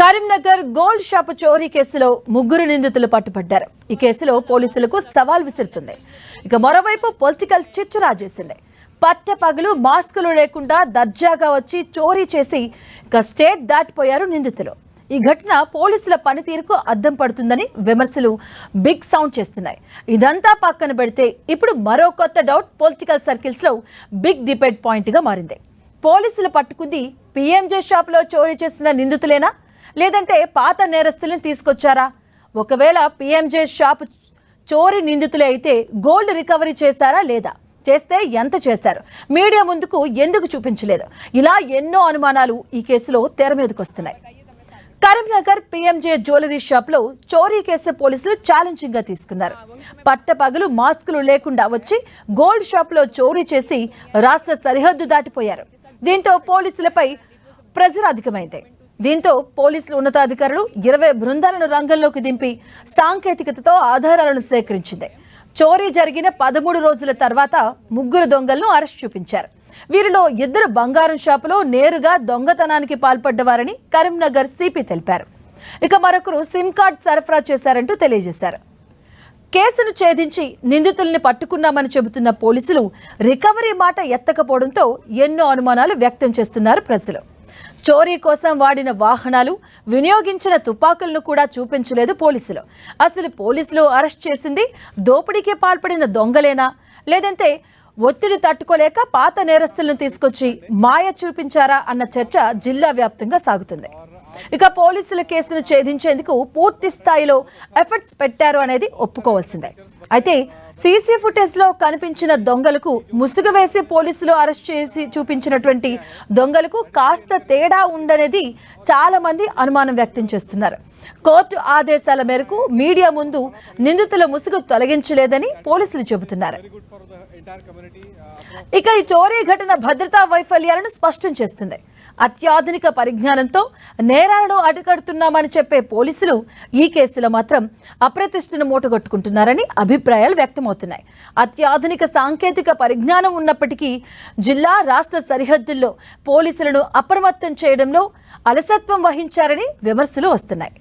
Karimnagar gold shop చోరీ కేసులో ముగ్గురు నిందితులు పట్టుబడ్డారు. ఈ కేసులో పోలీసులకు సవాల్ విసురుతుంది. ఇక మరోవైపు పొలిటికల్ చిచ్చు రాజేసింది. పట్టపగలు మాస్కులు లేకుండా దర్జాగా వచ్చి చోరీ చేసి ఇక స్టేట్ దాటిపోయారు నిందితులు. ఈ ఘటన పోలీసుల పనితీరుకు అద్దం పడుతుందని విమర్శలు బిగ్ సౌండ్ చేస్తున్నాయి. ఇదంతా పక్కన పెడితే ఇప్పుడు మరో కొత్త డౌట్ పొలిటికల్ సర్కిల్స్ లో బిగ్ డిబేట్ పాయింట్ గా మారింది. పోలీసులు పట్టుకుంది PMJ షాప్ లో చోరీ చేసిన నిందితులేనా, లేదంటే పాత నేరస్తులను తీసుకొచ్చారా? ఒకవేళ PMJ షాప్ చోరీ నిందితులే అయితే గోల్డ్ రికవరీ చేశారా లేదా? చేస్తే ఎంత చేశారు? మీడియా ముందుకు ఎందుకు చూపించలేదు? ఇలా ఎన్నో అనుమానాలు ఈ కేసులో తెర మీదకు వస్తున్నాయి. కరీంనగర్ PMJ జ్యువెలరీ షాప్ లో చోరీ కేసు పోలీసులు ఛాలెంజింగ్ గా తీసుకున్నారు. పట్టపగలు మాస్కులు లేకుండా వచ్చి గోల్డ్ షాప్ లో చోరీ చేసి రాష్ట్ర సరిహద్దు దాటిపోయారు. దీంతో పోలీసులపై ప్రెజర్ అధికమైంది. దీంతో పోలీసులు ఉన్నతాధికారులు 20 బృందాలను రంగంలోకి దింపి సాంకేతికతతో ఆధారాలను సేకరించింది. చోరీ జరిగిన 13 రోజుల తర్వాత ముగ్గురు దొంగలను అరెస్ట్ చూపించారు. వీరిలో 2 బంగారం షాపులో నేరుగా దొంగతనానికి పాల్పడ్డవారని కరీంనగర్ సిపి తెలిపారు. ఇక మరొకరు సిమ్ కార్డ్ సరఫరా చేశారంటూ తెలియజేశారు. కేసును ఛేదించి నిందితుల్ని పట్టుకున్నామని చెబుతున్న పోలీసులు రికవరీ మాట ఎత్తకపోవడంతో ఎన్నో అనుమానాలు వ్యక్తం చేస్తున్నారు ప్రజలు. చోరీ కోసం వాడిన వాహనాలు, వినియోగించిన తుపాకులను కూడా చూపించలేదు పోలీసులు. అసలు పోలీసులు అరెస్ట్ చేసింది దోపిడీకి పాల్పడిన దొంగలేనా, లేదంటే ఒత్తిడి తట్టుకోలేక పాత నేరస్తులను తీసుకొచ్చి మాయ చూపించారా అన్న చర్చ జిల్లా వ్యాప్తంగా సాగుతుంది. ఇక పోలీసుల కేసును ఛేదించేందుకు పూర్తి స్థాయిలో ఎఫర్ట్స్ పెట్టారు అనేది ఒప్పుకోవాల్సిందే. అయితే సీసీ ఫుటేజ్ లో కనిపించిన దొంగలకు ముసుగు వేసి పోలీసులు అరెస్ట్ చేసి చూపించినటువంటి దొంగలకు కాస్త తేడా ఉండనేది చాలా మంది అనుమానం వ్యక్తం చేస్తున్నారు. కోర్టు ఆదేశాల మేరకు మీడియా ముందు నిందితుల ముసుగు తొలగించలేదని పోలీసులు చెబుతున్నారు. ఇక ఈ చోరీ ఘటన భద్రతా వైఫల్యాలను స్పష్టం చేస్తుంది. అత్యాధునిక పరిజ్ఞానంతో నేరాలను అడ్డుకడుతున్నామని చెప్పే పోలీసులు ఈ కేసులో మాత్రం అప్రతిష్టను మూటగొట్టుకుంటున్నారని అభిప్రాయాలు వ్యక్తమవుతున్నాయి. అత్యాధునిక సాంకేతిక పరిజ్ఞానం ఉన్నప్పటికీ జిల్లా, రాష్ట్ర సరిహద్దుల్లో పోలీసులను అప్రమత్తం చేయడంలో అలసత్వం వహించారని విమర్శలు వస్తున్నాయి.